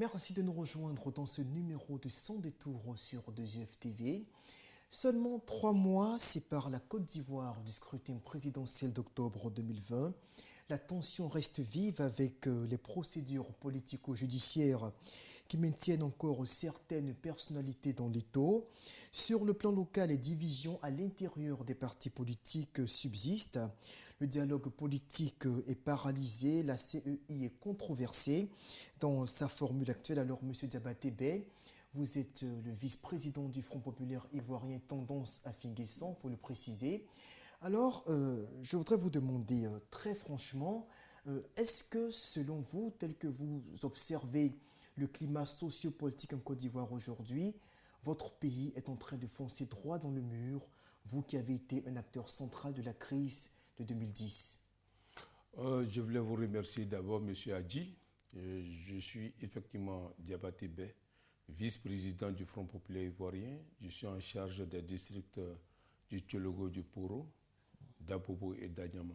Merci de nous rejoindre dans ce numéro de Sans détour sur 2UF TV. Seulement 3 mois séparent la Côte d'Ivoire du scrutin présidentiel d'octobre 2020. La tension reste vive avec les procédures politico-judiciaires qui maintiennent encore certaines personnalités dans l'étau. Sur le plan local, les divisions à l'intérieur des partis politiques subsistent. Le dialogue politique est paralysé, la CEI est controversée dans sa formule actuelle. Alors, M. Diabaté Bey, vous êtes le vice-président du Front populaire ivoirien Tendance à Finguessan, il faut le préciser. Alors, je voudrais vous demander très franchement, est-ce que selon vous, tel que vous observez le climat socio-politique en Côte d'Ivoire aujourd'hui, votre pays est en train de foncer droit dans le mur, vous qui avez été un acteur central de la crise de 2010? Je voulais vous remercier d'abord, M. Hadji. Je suis effectivement Diabaté Bey, vice-président du Front populaire ivoirien. Je suis en charge des districts du Tchologo, du Poro, d'Abobo et d'Anyama.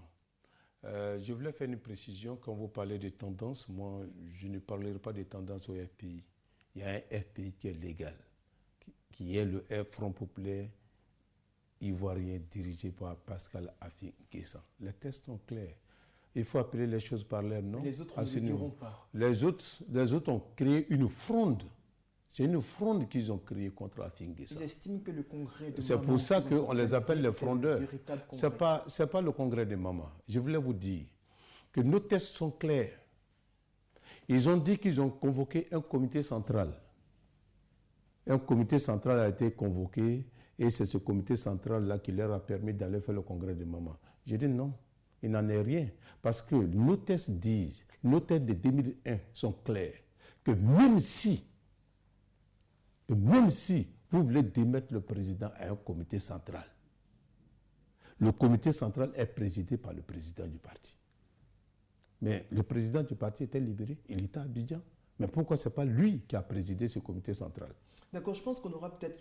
Je voulais faire une précision. Quand vous parlez de tendances, moi, je ne parlerai pas des tendances au FPI. Il y a un FPI qui est légal, qui est le Front populaire ivoirien dirigé par Pascal Affi N'Guessan. Les tests sont clairs. Il faut appeler les choses par leur nom. Mais les autres ne le diront pas. Les autres ont créé une fronde. C'est une fronde qu'ils ont créée contre Affi N'Guessan. Ils estiment que le congrès de C'est pour ça qu'on les appelle les frondeurs. Ce n'est pas le congrès de Maman. Je voulais vous dire que nos tests sont clairs. Ils ont dit qu'ils ont convoqué un comité central. Un comité central a été convoqué et c'est ce comité central-là qui leur a permis d'aller faire le congrès de Maman. J'ai dit non, il n'en est rien. Parce que nos tests disent, nos tests de 2001 sont clairs, que même si vous voulez démettre le président à un comité central, le comité central est présidé par le président du parti. Mais le président du parti était libéré, il était à Abidjan. Mais pourquoi ce n'est pas lui qui a présidé ce comité central? D'accord, je pense qu'on aura peut-être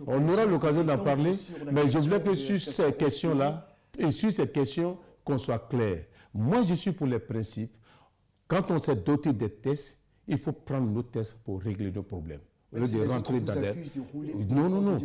l'occasion d'en parler, mais je voulais que sur ces questions-là, et sur ces questions, qu'on soit clair. Moi, je suis pour les principes. Quand on s'est doté des tests, il faut prendre nos tests pour régler nos problèmes. De rentrer dans non.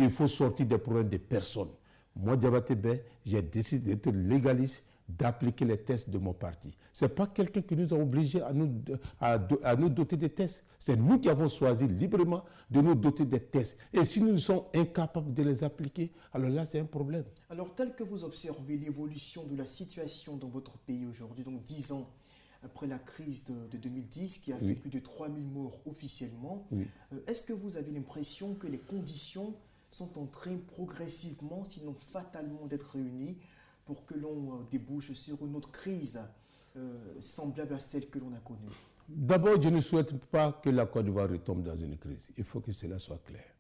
Il faut sortir des problèmes des personnes. Moi, Diabaté Bey, j'ai décidé d'être légaliste, d'appliquer les tests de mon parti. Ce n'est pas quelqu'un qui nous a obligés à nous doter des tests. C'est nous qui avons choisi librement de nous doter des tests. Et si nous sommes incapables de les appliquer, alors là, c'est un problème. Alors, tel que vous observez l'évolution de la situation dans votre pays aujourd'hui, donc 10 ans après la crise de 2010, qui a fait plus de 3000 morts officiellement, est-ce que vous avez l'impression que les conditions sont en train progressivement, sinon fatalement, d'être réunies pour que l'on débouche sur une autre crise semblable à celle que l'on a connue? D'abord, je ne souhaite pas que la Côte d'Ivoire retombe dans une crise. Il faut que cela soit clair.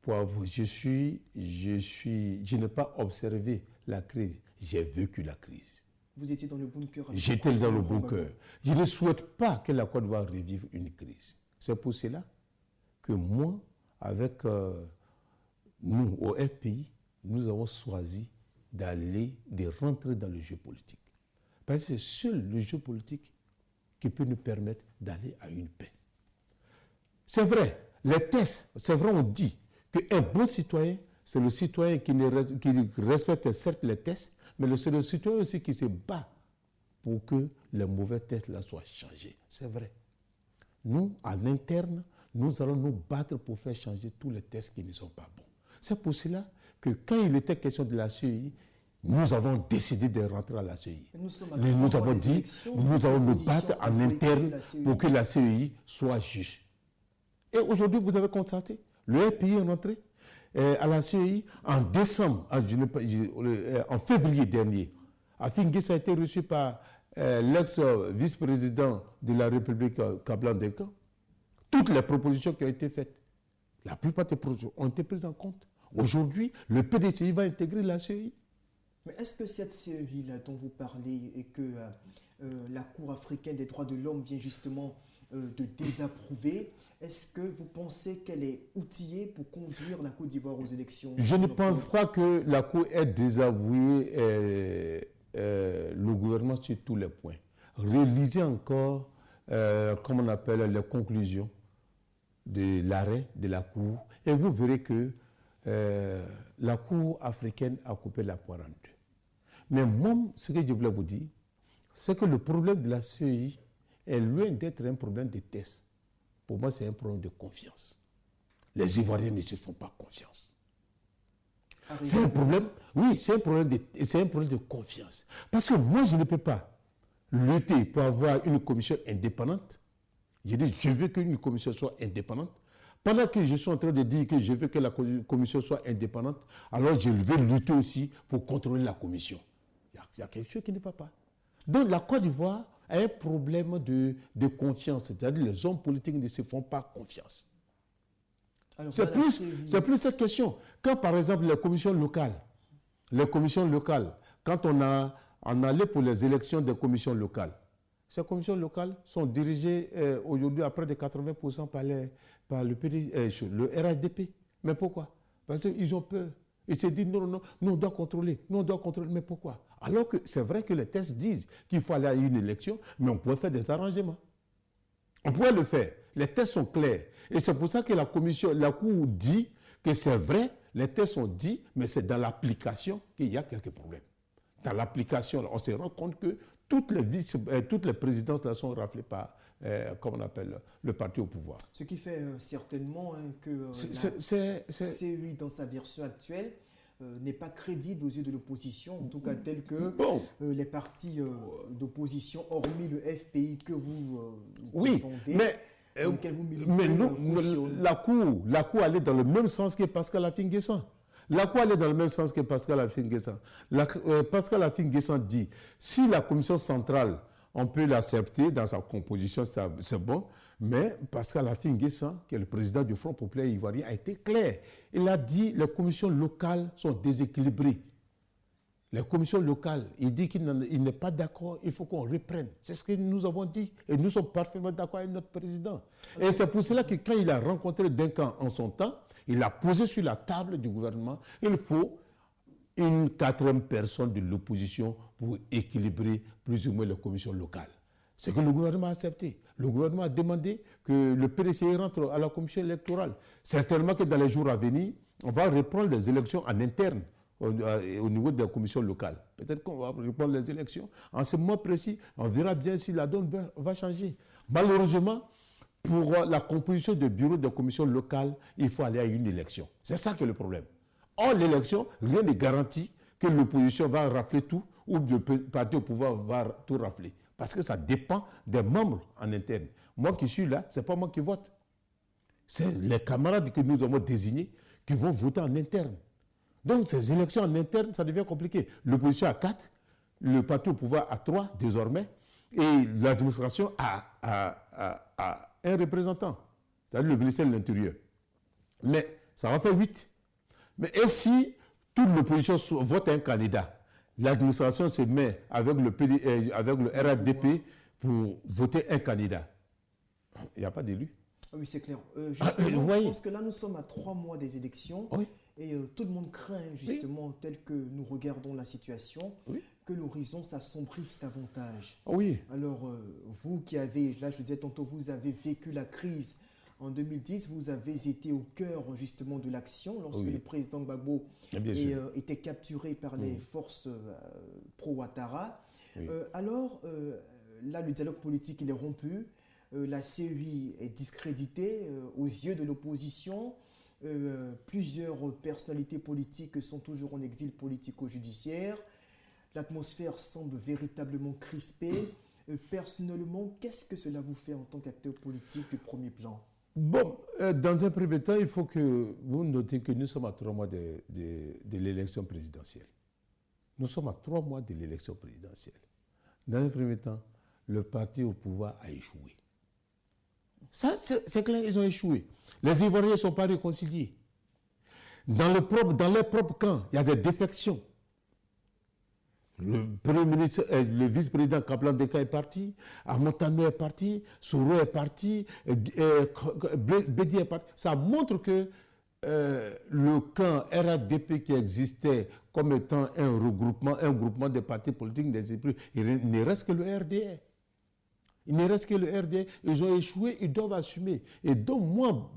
Pour vous, je n'ai pas observé la crise, j'ai vécu la crise. Vous étiez dans le bunker? J'étais dans le bunker. Je ne souhaite pas que la Côte d'Ivoire revive une crise. C'est pour cela que moi, avec nous, au FPI, nous avons choisi de rentrer dans le jeu politique. Parce que c'est seul le jeu politique qui peut nous permettre d'aller à une paix. C'est vrai, les tests, c'est vrai, on dit qu'un bon citoyen, c'est le citoyen qui respecte certes les tests, mais c'est le citoyen aussi qui se bat pour que les mauvais tests-là soient changés. C'est vrai. Nous, en interne, nous allons nous battre pour faire changer tous les tests qui ne sont pas bons. C'est pour cela que quand il était question de la CEI, nous avons décidé de rentrer à la CEI. Nous avons dit, nous allons nous battre en interne pour que la CEI soit juste. Et aujourd'hui, vous avez constaté, le FPI est rentré à la CEI en décembre, en février dernier. Affi N'Guessan a été reçu par l'ex-vice-président de la République, Kablan Denka. Toutes les propositions qui ont été faites, la plupart des propositions ont été prises en compte. Aujourd'hui, le PDCI va intégrer la CEI. Mais est-ce que cette CEI-là dont vous parlez et que la Cour africaine des droits de l'homme vient justement de désapprouver, est-ce que vous pensez qu'elle est outillée pour conduire la Côte d'Ivoire aux élections? Je ne pense pas que la Cour ait désavoué le gouvernement sur tous les points. Relisez encore comme on appelle, les conclusions de l'arrêt de la Cour. Et vous verrez que la Cour africaine a coupé la poire en deux. Mais moi, ce que je voulais vous dire, c'est que le problème de la CEI est loin d'être un problème de test. Pour moi, c'est un problème de confiance. Les Ivoiriens ne se font pas confiance. C'est un problème, oui, c'est un problème de confiance. Parce que moi, je ne peux pas lutter pour avoir une commission indépendante. Je dis, je veux qu'une commission soit indépendante. Pendant que je suis en train de dire que je veux que la commission soit indépendante, alors je vais lutter aussi pour contrôler la commission. Il y a quelque chose qui ne va pas. Donc la Côte d'Ivoire a un problème de confiance. C'est-à-dire que les hommes politiques ne se font pas confiance. C'est plus cette question. Quand par exemple les commissions locales, quand on allait pour les élections des commissions locales, ces commissions locales sont dirigées aujourd'hui à près de 80% par le RHDP. Mais pourquoi? Parce qu'ils ont peur. Ils se disent non, nous on doit contrôler, Mais pourquoi? Alors que c'est vrai que les tests disent qu'il faut aller à une élection, mais on pourrait faire des arrangements. On pourrait le faire. Les tests sont clairs. Et c'est pour ça que la Cour dit que c'est vrai, les tests sont dits, mais c'est dans l'application qu'il y a quelques problèmes. Dans l'application, on se rend compte que toutes les présidences là sont raflées par, comme on appelle, le parti au pouvoir. Ce qui fait certainement que la CEI, dans sa version actuelle, n'est pas crédible aux yeux de l'opposition, en tout cas tel que les partis d'opposition, hormis le FPI que vous défendez, dans lequel vous militez, mais la Cour allait dans le même sens que Pascal Affi-N'Guessan. La Cour allait dans le même sens que Pascal Affi-N'Guessan. Pascal Affi-N'Guessan dit, si la commission centrale, on peut l'accepter dans sa composition, c'est bon, mais Pascal Affi-N'Guessan, qui est le président du Front populaire ivoirien, a été clair. Il a dit que les commissions locales sont déséquilibrées. Les commissions locales, il dit qu'il n'est pas d'accord, il faut qu'on reprenne. C'est ce que nous avons dit et nous sommes parfaitement d'accord avec notre président. Et c'est pour cela que quand il a rencontré Duncan en son temps, il a posé sur la table du gouvernement, il faut une 4e personne de l'opposition pour équilibrer plus ou moins les commissions locales. C'est que le gouvernement a accepté. Le gouvernement a demandé que le PDCI rentre à la commission électorale. Certainement que dans les jours à venir, on va reprendre les élections en interne au niveau de la commission locale. Peut-être qu'on va reprendre les élections. En ce moment précis, on verra bien si la donne va changer. Malheureusement, pour la composition du bureau de commission locale, il faut aller à une élection. C'est ça qui est le problème. Or, l'élection, rien ne garantit que l'opposition va rafler tout ou le parti au pouvoir va tout rafler. Parce que ça dépend des membres en interne. Moi qui suis là, ce n'est pas moi qui vote. C'est les camarades que nous avons désignés qui vont voter en interne. Donc, ces élections en interne, ça devient compliqué. L'opposition a 4, le parti au pouvoir a 3 désormais, et l'administration a un représentant, c'est-à-dire le ministère de l'Intérieur. Mais ça va faire 8. Mais et si toute l'opposition vote un candidat, l'administration se met avec le RHDP pour voter un candidat. Il n'y a pas d'élu. Oui, c'est clair. Justement, je pense que là, nous sommes à 3 mois des élections. Oui. Et tout le monde craint, justement, tel que nous regardons la situation, que l'horizon s'assombrisse davantage. Oui. Alors, vous qui avez, là je disais tantôt, vous avez vécu la crise en 2010, vous avez été au cœur, justement, de l'action lorsque le président Gbagbo était capturé par les forces pro-Ouattara. Alors, là, le dialogue politique, il est rompu. La CEI est discréditée aux yeux de l'opposition. Plusieurs personnalités politiques sont toujours en exil politico-judiciaire. L'atmosphère semble véritablement crispée. Personnellement, qu'est-ce que cela vous fait en tant qu'acteur politique de premier plan? Bon, dans un premier temps, il faut que vous notez que nous sommes à 3 mois de l'élection présidentielle. Nous sommes à 3 mois de l'élection présidentielle. Dans un premier temps, le parti au pouvoir a échoué. Ça, c'est clair, ils ont échoué. Les Ivoiriens ne sont pas réconciliés. Dans leur propre camp, il y a des défections. Le Premier ministre, le vice-président Kaplan Deka est parti, Amontano est parti, Soro est parti, Bédi est parti. Ça montre que le camp RHDP qui existait comme étant un groupement de partis politiques n'existe plus. Il ne reste que le RDR. Il ne reste que le RD. Ils ont échoué, ils doivent assumer. Et donc,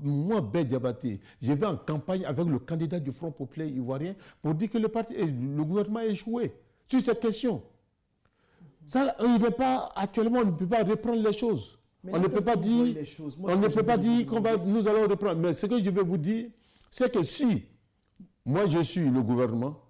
moi Ben Diabaté, je vais en campagne avec le candidat du Front populaire ivoirien pour dire que le gouvernement a échoué sur cette question. Ça, actuellement, on ne peut pas reprendre les choses. On ne peut pas dire, nous allons reprendre. Mais ce que je vais vous dire, c'est que si moi je suis le gouvernement,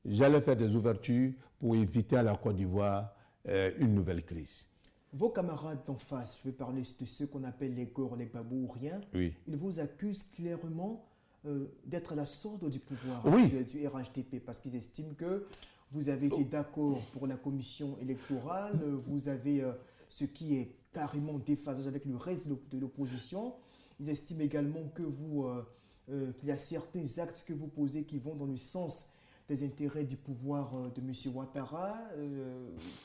j'allais faire des ouvertures pour éviter à la Côte d'Ivoire une nouvelle crise. Vos camarades d'en face, je vais parler de ceux qu'on appelle les Gor, les Babou ou rien, oui. Ils vous accusent clairement d'être à la sorte du pouvoir actuel du RHDP parce qu'ils estiment que vous avez été d'accord pour la commission électorale, vous avez ce qui est carrément déphasage avec le reste de l'opposition. Ils estiment également que qu'il y a certains actes que vous posez qui vont dans le sens des intérêts du pouvoir de M. Ouattara.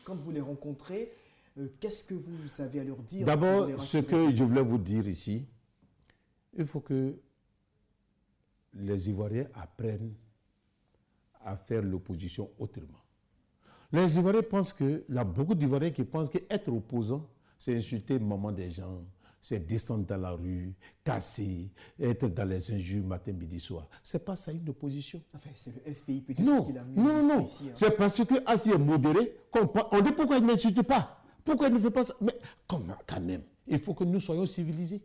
Quand vous les rencontrez, qu'est-ce que vous avez à leur dire? D'abord, ce que je voulais vous dire ici, il faut que les Ivoiriens apprennent à faire l'opposition autrement. Les Ivoiriens pensent que, il y a beaucoup d'Ivoiriens qui pensent qu'être opposant, c'est insulter maman des gens, c'est descendre dans la rue, casser, être dans les injures matin, midi, soir. C'est pas ça une opposition. Enfin, c'est le FPI peut-être qui l'a mieux non. ici, hein. C'est parce que Assis est modéré, on dit pourquoi il ne m'insulte pas? Pourquoi il ne fait pas ça? Mais quand même, il faut que nous soyons civilisés.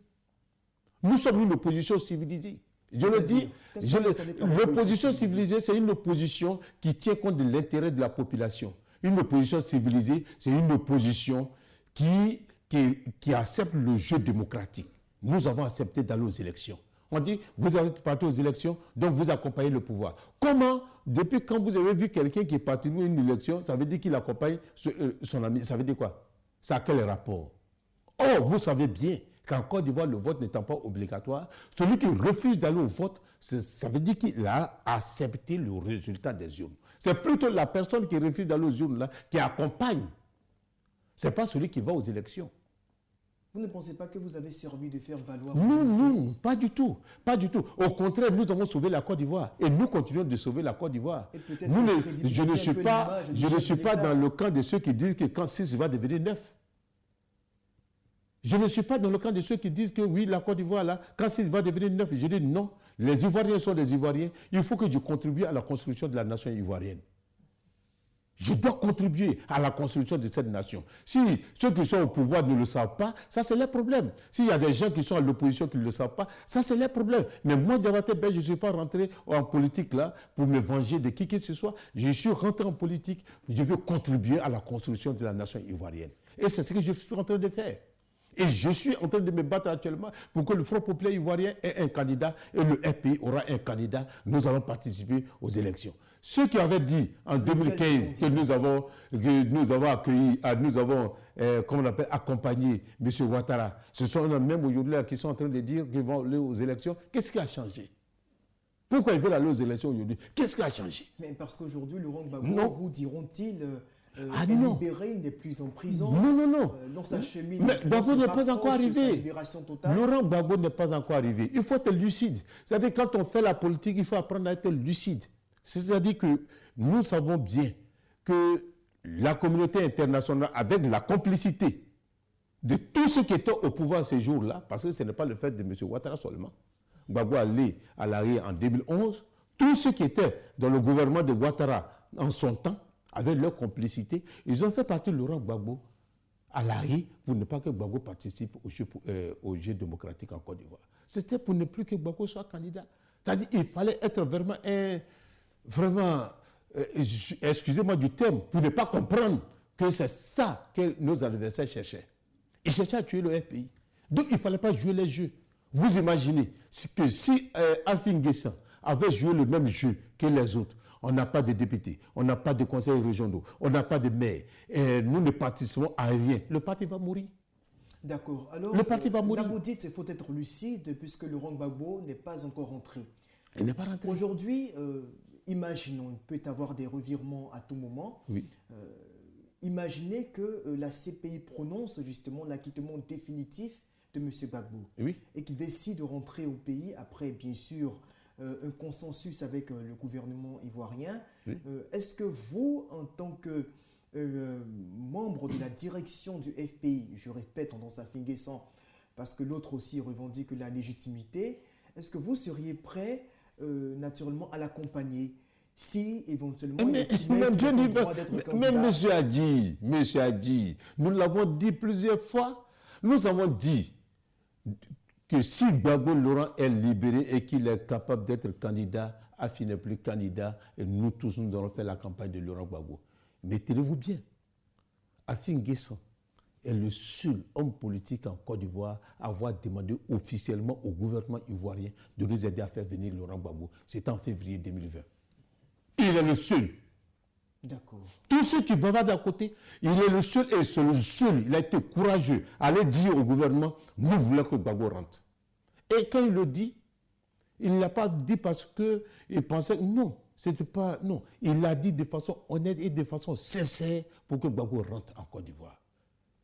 Nous sommes une opposition civilisée. Je le dis, l'opposition civilisée, c'est une opposition qui tient compte de l'intérêt de la population. Une opposition civilisée, c'est une opposition qui accepte le jeu démocratique. Nous avons accepté d'aller aux élections. On dit, vous êtes parti aux élections, donc vous accompagnez le pouvoir. Comment, depuis quand vous avez vu quelqu'un qui est parti à une élection, ça veut dire qu'il accompagne son ami? Ça veut dire quoi? Ça a quel rapport? Or, vous savez bien qu'en Côte d'Ivoire, le vote n'étant pas obligatoire, celui qui refuse d'aller au vote, ça veut dire qu'il a accepté le résultat des urnes. C'est plutôt la personne qui refuse d'aller aux urnes là, qui accompagne. Ce n'est pas celui qui va aux élections. Vous ne pensez pas que vous avez servi de faire valoir? Non, pas du tout. Pas du tout. Au contraire, nous avons sauvé la Côte d'Ivoire. Et nous continuons de sauver la Côte d'Ivoire. Je ne suis pas dans le camp de ceux qui disent que quand 6 va devenir 9. Je ne suis pas dans le camp de ceux qui disent que oui, la Côte d'Ivoire, là, quand 6 va devenir 9, je dis non. Les Ivoiriens sont des Ivoiriens. Il faut que je contribue à la construction de la nation ivoirienne. Je dois contribuer à la construction de cette nation. Si ceux qui sont au pouvoir ne le savent pas, ça c'est leur problème. S'il y a des gens qui sont à l'opposition qui ne le savent pas, ça c'est leur problème. Mais moi, Diabaté Ben, je ne suis pas rentré en politique là pour me venger de qui que ce soit. Je suis rentré en politique, je veux contribuer à la construction de la nation ivoirienne. Et c'est ce que je suis en train de faire. Et je suis en train de me battre actuellement pour que le Front populaire ivoirien ait un candidat et le FPI aura un candidat. Nous allons participer aux élections. Ceux qui avaient dit en 2015 que nous avons accueilli, comment on appelle, accompagné M. Ouattara, ce sont même aujourd'hui qui sont en train de dire qu'ils vont aller aux élections. Qu'est-ce qui a changé? Pourquoi ils veulent aller aux élections aujourd'hui? Qu'est-ce qui a changé? Mais parce qu'aujourd'hui, Laurent Gbagbo, vous diront-ils, est libéré, il n'est plus en prison. Non. Dans sa chemin, mais Gbagbo n'est pas encore arrivé. Laurent Gbagbo n'est pas encore arrivé. Il faut être lucide. C'est-à-dire quand on fait la politique, il faut apprendre à être lucide. C'est-à-dire que nous savons bien que la communauté internationale, avec la complicité de tous ceux qui étaient au pouvoir ces jours-là, parce que ce n'est pas le fait de M. Ouattara seulement, Gbagbo allait à l'arrêt en 2011, tous ceux qui étaient dans le gouvernement de Ouattara en son temps, avec leur complicité, ils ont fait partie de Laurent Gbagbo à l'arrêt pour ne pas que Gbagbo participe au jeu démocratique en Côte d'Ivoire. C'était pour ne plus que Gbagbo soit candidat. C'est-à-dire qu'il fallait être vraiment, excusez-moi du terme, pour ne pas comprendre que c'est ça que nos adversaires cherchaient. Ils cherchaient à tuer le FPI. Donc il ne fallait pas jouer les jeux. Vous imaginez que si Assis N'Guessan avait joué le même jeu que les autres, on n'a pas de députés, on n'a pas de conseils régionaux, on n'a pas de maires, nous ne participons à rien. Le parti va mourir. D'accord. Alors, le parti va mourir. Là, vous dites qu'il faut être lucide puisque Laurent Gbagbo n'est pas encore rentré. Il n'est pas rentré. Aujourd'hui, imaginons, il peut y avoir des revirements à tout moment. Oui. Imaginez que la CPI prononce justement l'acquittement définitif de M. Gbagbo. Oui. Et qu'il décide de rentrer au pays après, bien sûr, un consensus avec le gouvernement ivoirien. Oui. Est-ce que vous, en tant que membre de la direction du FPI, je répète, tendance à Nguessan, parce que l'autre aussi revendique la légitimité, est-ce que vous seriez prêt naturellement à l'accompagner si éventuellement il estimait qu'il a le droit d'être candidat? Mais monsieur a dit, nous l'avons dit plusieurs fois, nous avons dit que si Gbagbo Laurent est libéré et qu'il est capable d'être candidat, Afi n'est plus candidat, et nous tous, nous allons faire la campagne de Laurent Gbagbo. Mais tenez-vous bien, Afi Nguessan est le seul homme politique en Côte d'Ivoire à avoir demandé officiellement au gouvernement ivoirien de nous aider à faire venir Laurent Gbagbo. C'était en février 2020. Il est le seul. D'accord. Tous ceux qui bavardent à côté, il est le seul et c'est le seul. Il a été courageux à aller dire au gouvernement, nous voulons que Gbagbo rentre. Et quand il le dit, il ne l'a pas dit parce qu'il pensait, non, c'était pas, non. Il l'a dit de façon honnête et de façon sincère pour que Gbagbo rentre en Côte d'Ivoire.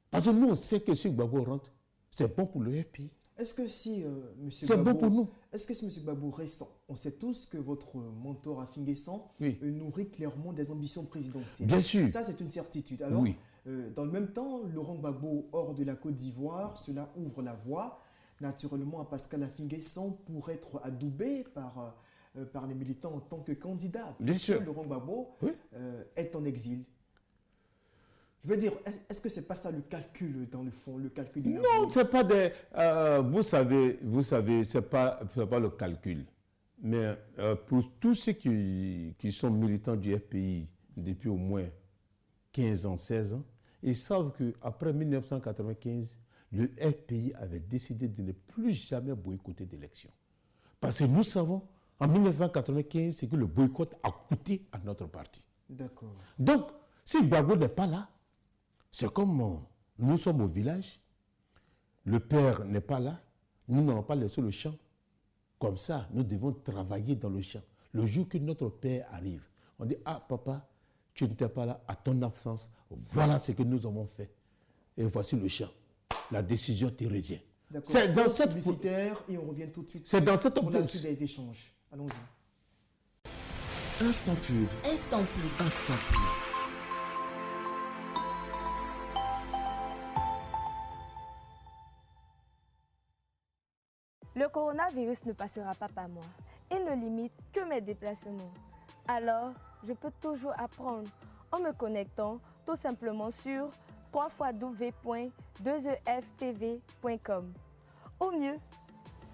Parce que nous, on sait que si Gbagbo rentre, c'est bon pour le FPI. Est-ce que si c'est bon pour nous. Est-ce que si M. Gbagbo reste, on sait tous que votre mentor Afi Nguessan nourrit clairement des ambitions présidentielles. Bien sûr. Ça, c'est une certitude. Alors, dans le même temps, Laurent Gbagbo hors de la Côte d'Ivoire, cela ouvre la voie naturellement à Pascal Afi Nguessan pour être adoubé par les militants en tant que candidat. Bien sûr. Laurent Gbagbo est en exil. Je veux dire, est-ce que ce n'est pas ça le calcul dans le fond, le calcul du Non, ce n'est pas des... vous savez, ce n'est pas le calcul. Mais pour tous ceux qui sont militants du FPI depuis au moins 15 ans, 16 ans, ils savent qu'après 1995, le FPI avait décidé de ne plus jamais boycotter d'élections. Parce que nous savons, en 1995, c'est que le boycott a coûté à notre parti. D'accord. Donc, si Gbagbo n'est pas là, c'est comme nous sommes au village, le père n'est pas là, nous n'allons pas laisser le champ. Comme ça, nous devons travailler dans le champ. Le jour que notre père arrive, on dit, ah papa, tu n'étais pas là, à ton absence, voilà ce que nous avons fait. Et voici le champ. La décision te revient. C'est dans cette publicitaire et on revient tout de suite. C'est dans cette pour la suite des échanges. Allons-y. Instant pub. Instant pub. Instant pub. Le coronavirus ne passera pas par moi et ne limite que mes déplacements. Alors, je peux toujours apprendre en me connectant tout simplement sur www.2eftv.com. Au mieux,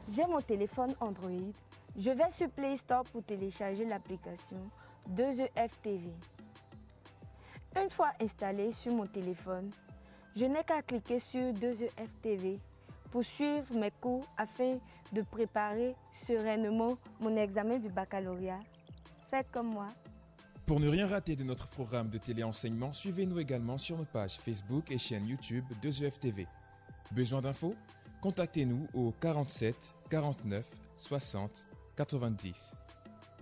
j'ai mon téléphone Android. Je vais sur Play Store pour télécharger l'application 2EFTV. Une fois installé sur mon téléphone, je n'ai qu'à cliquer sur 2EFTV pour suivre mes cours afin de préparer sereinement mon examen du baccalauréat. Faites comme moi. Pour ne rien rater de notre programme de téléenseignement, suivez-nous également sur nos pages Facebook et chaîne YouTube 2EFTV. Besoin d'infos? Contactez-nous au 47 49 60 90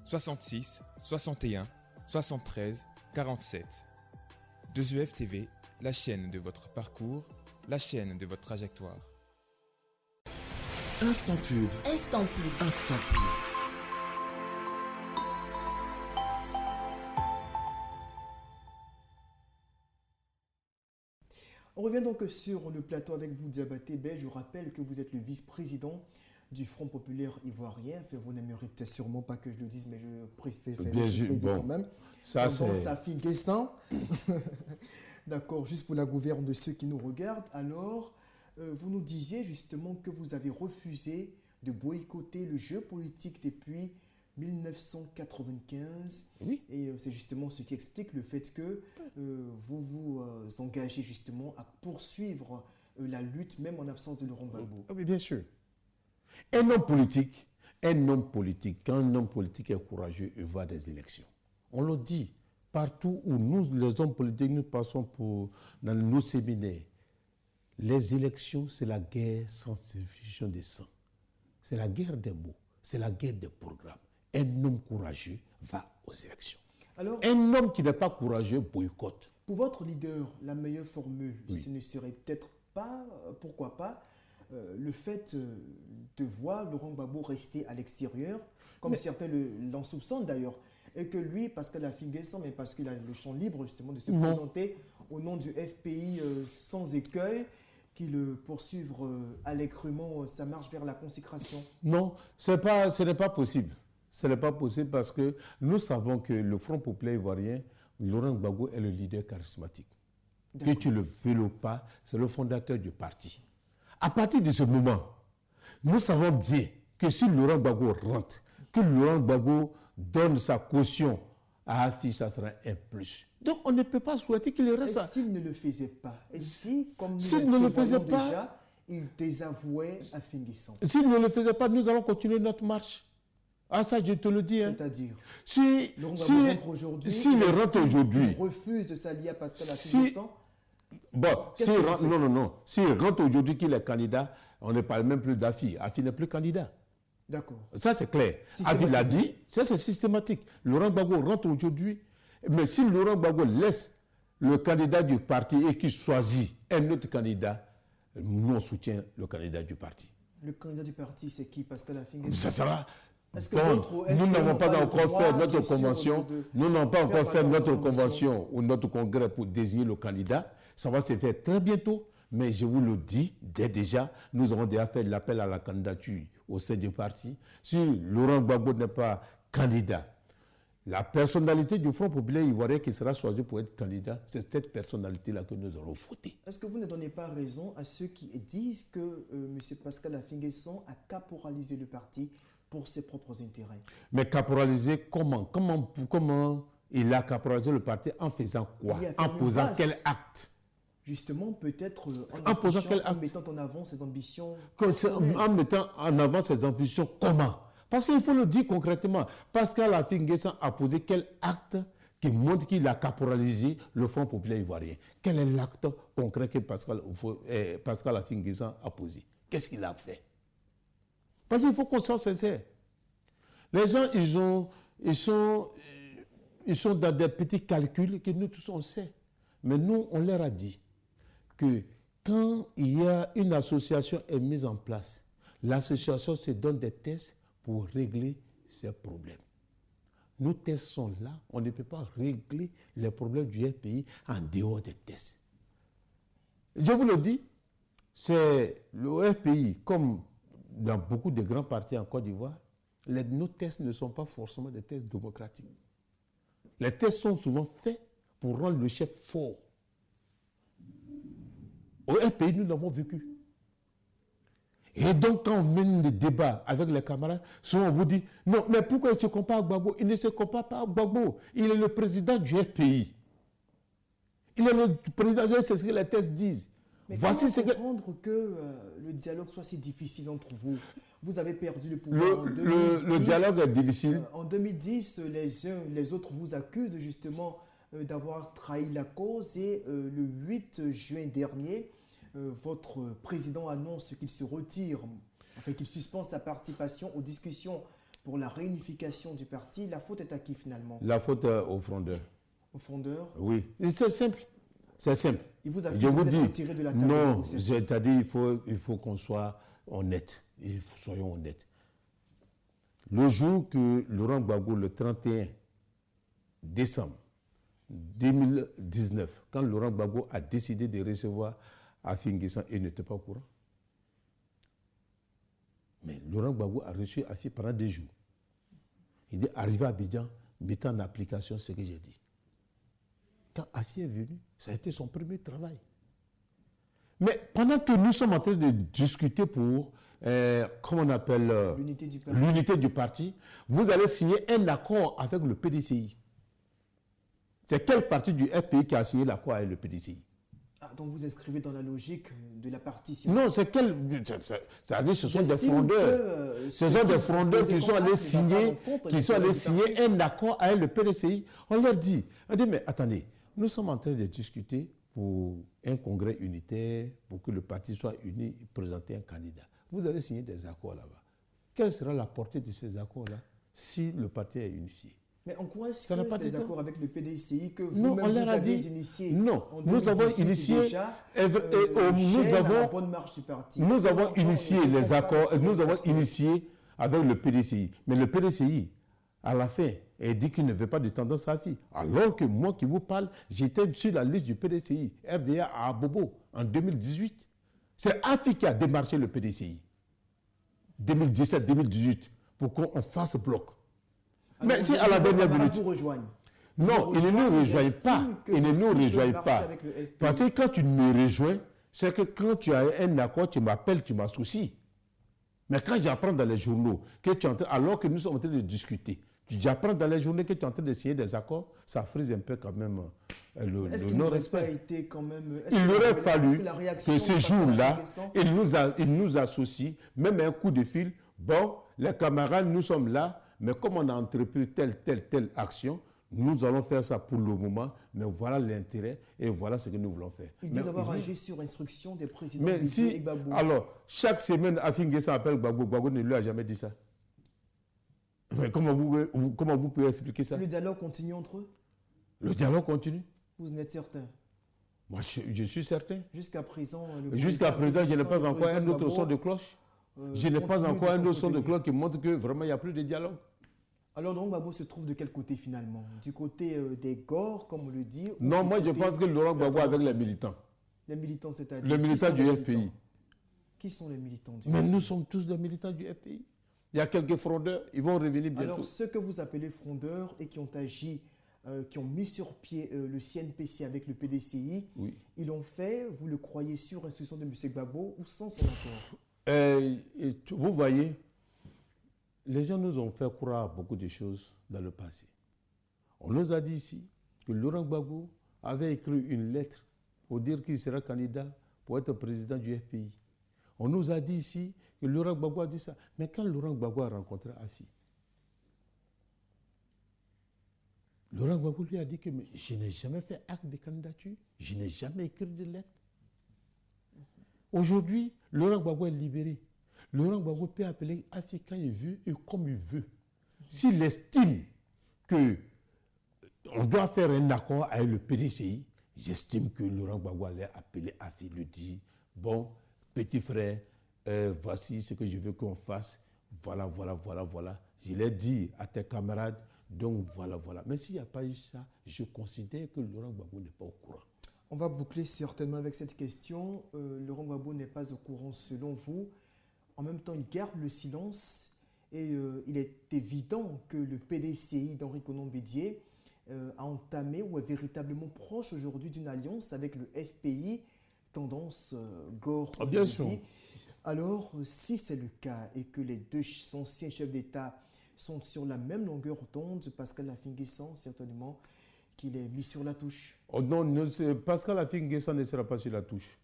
66 61 73 47. 2EFTV, la chaîne de votre parcours, la chaîne de votre trajectoire. Instant pub. Instant pub. Instant pub. On revient donc sur le plateau avec vous, Diabaté Bey. Je rappelle que vous êtes le vice-président du Front populaire ivoirien. Enfin, vous n'aimeriez peut-être sûrement pas que je le dise, mais je préfère le quand même. Ça, c'est Afi Nguessan. D'accord, juste pour la gouverne de ceux qui nous regardent. Alors, vous nous disiez justement que vous avez refusé de boycotter le jeu politique depuis 1995. Oui. Et c'est justement ce qui explique le fait que vous vous engagez justement à poursuivre la lutte, même en absence de Laurent Gbagbo. Oui, bien sûr. Un homme politique, quand un homme politique est courageux, il va à des élections. On le dit, partout où nous, les hommes politiques, nous passons dans nos séminaires, les élections, c'est la guerre sans effusion de sang. C'est la guerre des mots, c'est la guerre des programmes. Un homme courageux va aux élections. Alors, un homme qui n'est pas courageux boycotte. Pour votre leader, la meilleure formule, ce ne serait peut-être pas, pourquoi pas, le fait de voir Laurent Gbagbo rester à l'extérieur comme certains l'en soupçonnent d'ailleurs. Et que lui, Pascal Affi-N'Guessan, mais parce qu'il a le champ libre justement de se présenter au nom du FPI sans écueil, qu'il poursuive allègrement sa marche vers la consécration. Non, ce n'est pas possible. Ce n'est pas possible parce que nous savons que le Front populaire ivoirien, Laurent Gbagbo est le leader charismatique. Que tu le veuilles ou pas, c'est le fondateur du parti. À partir de ce moment, nous savons bien que si Laurent Gbagbo rentre, que Laurent Gbagbo donne sa caution à Affi, ça sera un plus. Donc on ne peut pas souhaiter qu'il reste. Et s'il ne le faisait pas, et si, comme s'il ne le faisait pas, déjà, il désavouait Affi-N'Guessan. S'il ne le faisait pas, nous allons continuer notre marche. Ah, ça, je te le dis. C'est-à-dire, s'il rentre aujourd'hui, il refuse de s'allier à Pascal Affi-N'Guessan. Bon, s'il rentre aujourd'hui qu'il est candidat, on ne parle même plus d'Affi. Affi n'est plus candidat. D'accord. Ça, c'est clair. Affi l'a dit, ça, c'est systématique. Laurent Gbagbo rentre aujourd'hui, mais si Laurent Gbagbo laisse le candidat du parti et qu'il choisit un autre candidat, nous, on soutient le candidat du parti. Le candidat du parti, c'est qui? Pascal Affi-N'Guessan? Ça sera. Bon, nous n'avons pas encore fait notre convention. Nous n'avons pas encore fait notre convention ou notre congrès pour désigner le candidat. Ça va se faire très bientôt. Mais je vous le dis, dès déjà, nous avons déjà fait l'appel à la candidature au sein du parti. Si Laurent Gbagbo n'est pas candidat, la personnalité du Front populaire ivoirien qui sera choisie pour être candidat, c'est cette personnalité-là que nous allons voter. Est-ce que vous ne donnez pas raison à ceux qui disent que M. Pascal Affi-N'Guessan a caporalisé le parti pour ses propres intérêts? Mais caporaliser comment il a caporalisé le parti en faisant quoi? En posant quel acte? Justement, peut-être en mettant en avant ses ambitions. En mettant en avant ses ambitions, comment? Parce qu'il faut le dire concrètement. Pascal Affi-N'Guessan a posé quel acte qui montre qu'il a caporalisé le Front populaire ivoirien? Quel est l'acte concret que Pascal Affi-N'Guessan a posé? Qu'est-ce qu'il a fait? Parce qu'il faut qu'on soit sincère. Les gens, ils sont dans des petits calculs que nous tous on sait. Mais nous, on leur a dit que quand il y a une association est mise en place, l'association se donne des tests pour régler ces problèmes. Nos tests sont là. On ne peut pas régler les problèmes du FPI en dehors des tests. Je vous le dis, c'est le FPI, comme dans beaucoup de grands partis en Côte d'Ivoire, nos tests ne sont pas forcément des tests démocratiques. Les tests sont souvent faits pour rendre le chef fort. Au FPI, nous l'avons vécu. Et donc, quand on mène des débats avec les camarades, souvent on vous dit, non, mais pourquoi il se compare à Gbagbo? Il ne se compare pas à Gbagbo. Il est le président du FPI. Il est le président, c'est ce que les tests disent. Mais voici comment comprendre que le dialogue soit si difficile entre vous? Vous avez perdu le pouvoir en 2010. Le dialogue est difficile. En 2010, les autres vous accusent justement d'avoir trahi la cause et le 8 juin dernier, votre président annonce qu'il se retire, enfin qu'il suspend sa participation aux discussions pour la réunification du parti. La faute est à qui finalement? La faute au frondeur. Au frondeur? Oui, c'est simple. C'est simple. Il vous accuse de vous retirer de la table. Non, c'est-à-dire il faut qu'on soit honnête. Soyons honnêtes. Le jour que Laurent Gbagbo, le 31 décembre 2019, quand Laurent Gbagbo a décidé de recevoir Affi-N'Guessan, il n'était pas au courant. Mais Laurent Gbagbo a reçu Affi pendant 2 jours. Il est arrivé à Abidjan, mettant en application ce que j'ai dit. Quand Affi est venu, ça a été son premier travail. Mais pendant que nous sommes en train de discuter pour, comment on appelle, l'unité du parti, vous allez signer un accord avec le PDCI. C'est quel parti du FPI qui a signé l'accord avec le PDCI? Donc vous inscrivez dans la logique de la partition. Non, c'est quel... Ça veut dire ce sont des frondeurs. Ce sont des frondeurs qui sont allés signer un accord avec le PDCI. On leur dit, mais attendez, nous sommes en train de discuter pour un congrès unitaire, pour que le parti soit uni et présenter un candidat. Vous allez signer des accords là-bas. Quelle sera la portée de ces accords-là si le parti est unifié? Mais en quoi est-ce que les accords avec le PDCI que vous-même vous avez initié? Non, nous avons initié la bonne marche du parti. Nous avons initié les accords, nous avons initié avec le PDCI. Mais le PDCI, à la fin, il dit qu'il ne veut pas de tendance AFI. Alors que moi qui vous parle, j'étais sur la liste du PDCI, RDA à Abobo, en 2018. C'est AFI qui a démarché le PDCI. 2017-2018, pour qu'on fasse bloc. Alors, mais si à la dernière minute... vous rejoignent. Non, ils ne nous rejoignent pas. Ils ne nous rejoignent pas. Parce que quand tu me rejoins, c'est que quand tu as un accord, tu m'appelles, tu m'associes. Mais quand j'apprends dans les journaux que tu es en train, alors que nous sommes en train de discuter, j'apprends dans les journaux que tu es en train de signer des accords, ça frise un peu quand même le non-respect. Il aurait fallu que ce jour-là, il nous associe, même un coup de fil. Bon, les camarades, nous sommes là, mais comme on a entrepris telle action, nous allons faire ça pour le moment, mais voilà l'intérêt et voilà ce que nous voulons faire. Ils disent avoir agi sur instruction des présidents mais Bézié si, et Gbagbo. Alors, chaque semaine, Afin Guessan appelle Gbagbo. Gbagbo ne lui a jamais dit ça. Mais comment vous pouvez expliquer ça? Le dialogue continue entre eux? Le dialogue continue. Vous en êtes certain? Moi, je suis certain. Jusqu'à présent, je n'ai pas encore un autre son de cloche. Je n'ai pas encore un autre son de cloche qui montre que vraiment, il n'y a plus de dialogue. Alors, Laurent Gbagbo se trouve de quel côté finalement? Du côté des Gors, comme on le dit? Non, moi je pense que Laurent Gbagbo avec les militants. Les militants, c'est-à-dire? Les militants du FPI. Qui sont les militants du FPI? Mais nous sommes tous des militants du FPI. Il y a quelques frondeurs, ils vont revenir bientôt. Alors, ceux que vous appelez frondeurs et qui ont agi, qui ont mis sur pied le CNPC avec le PDCI, oui. Ils l'ont fait, vous le croyez, sur instruction de M. Gbagbo ou sans son accord? Vous voyez, les gens nous ont fait croire beaucoup de choses dans le passé. On nous a dit ici que Laurent Gbagbo avait écrit une lettre pour dire qu'il sera candidat pour être président du FPI. On nous a dit ici que Laurent Gbagbo a dit ça. Mais quand Laurent Gbagbo a rencontré Afi, Laurent Gbagbo lui a dit que mais je n'ai jamais fait acte de candidature, je n'ai jamais écrit de lettre. Aujourd'hui, Laurent Gbagbo est libéré. Laurent Gbagbo peut appeler Afi quand il veut et comme il veut. S'il estime qu'on doit faire un accord avec le PDCI, j'estime que Laurent Gbagbo allait appeler Afi, lui dire, bon, petit frère, voici ce que je veux qu'on fasse. Voilà. Je l'ai dit à tes camarades, donc voilà. Mais s'il n'y a pas eu ça, je considère que Laurent Gbagbo n'est pas au courant. On va boucler certainement avec cette question. Laurent Gbagbo n'est pas au courant selon vous. En même temps, il garde le silence et il est évident que le PDCI d'Henri Konan Bédié a entamé ou est véritablement proche aujourd'hui d'une alliance avec le FPI, tendance Gore. Bien sûr. Alors, si c'est le cas et que les deux anciens chefs d'État sont sur la même longueur d'onde, Pascal Affi N'Guessan, certainement qu'il est mis sur la touche. Oh non, Pascal Affi N'Guessan ne sera pas sur la touche.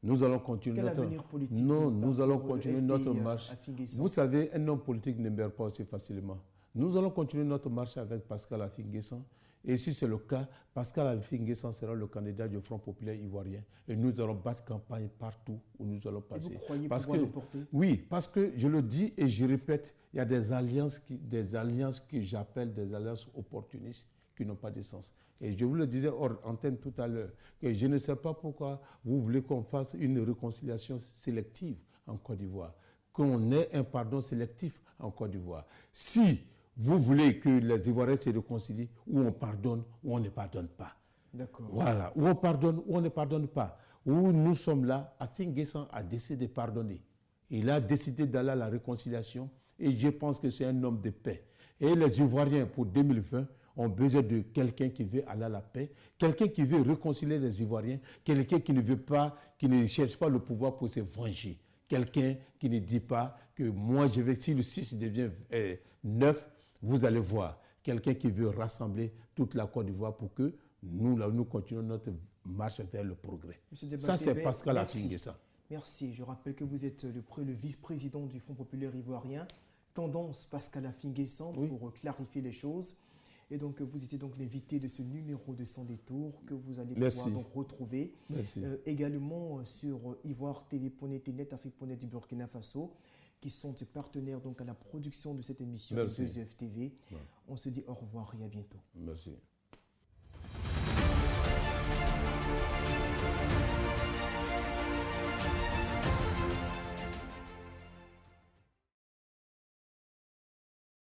Nous allons continuer Quel avenir politique? Non, nous allons continuer notre marche. Affi-N'Guessan. Vous savez, un homme politique ne meurt pas aussi facilement. Nous allons continuer notre marche avec Pascal Affi N'Guessan. Et si c'est le cas, Pascal Affi N'Guessan sera le candidat du Front populaire ivoirien. Et nous allons battre campagne partout où nous allons passer. Et vous croyez pouvoir l'emporter? Oui, parce que je le dis et je répète, il y a des alliances que j'appelle des alliances opportunistes qui n'ont pas de sens. Et je vous le disais hors antenne tout à l'heure, que je ne sais pas pourquoi vous voulez qu'on fasse une réconciliation sélective en Côte d'Ivoire, qu'on ait un pardon sélectif en Côte d'Ivoire. Si vous voulez que les Ivoiriens se réconcilient, ou on pardonne, ou on ne pardonne pas. D'accord. Voilà, ou on pardonne, ou on ne pardonne pas. Où nous sommes là, Affi N'Guessan a décidé de pardonner. Il a décidé d'aller à la réconciliation, et je pense que c'est un homme de paix. Et les Ivoiriens, pour 2020, ont besoin de quelqu'un qui veut aller à la paix, quelqu'un qui veut réconcilier les Ivoiriens, quelqu'un qui ne veut pas, qui ne cherche pas le pouvoir pour se venger, quelqu'un qui ne dit pas que moi je vais, si le 6 devient 9, vous allez voir, quelqu'un qui veut rassembler toute la Côte d'Ivoire pour que nous continuions notre marche vers le progrès. Ça, c'est Pascal Affi N'Guessan. Merci. Je rappelle que vous êtes le vice-président du Front populaire ivoirien, tendance Pascal Affi N'Guessan, oui, pour clarifier les choses. Et donc, vous étiez donc l'invité de ce numéro de Sans détour que vous allez pouvoir donc retrouver également sur ivoire-tv.net, Afrique.net du Burkina Faso, qui sont partenaires donc à la production de cette émission de 2FTV. On se dit au revoir et à bientôt. Merci.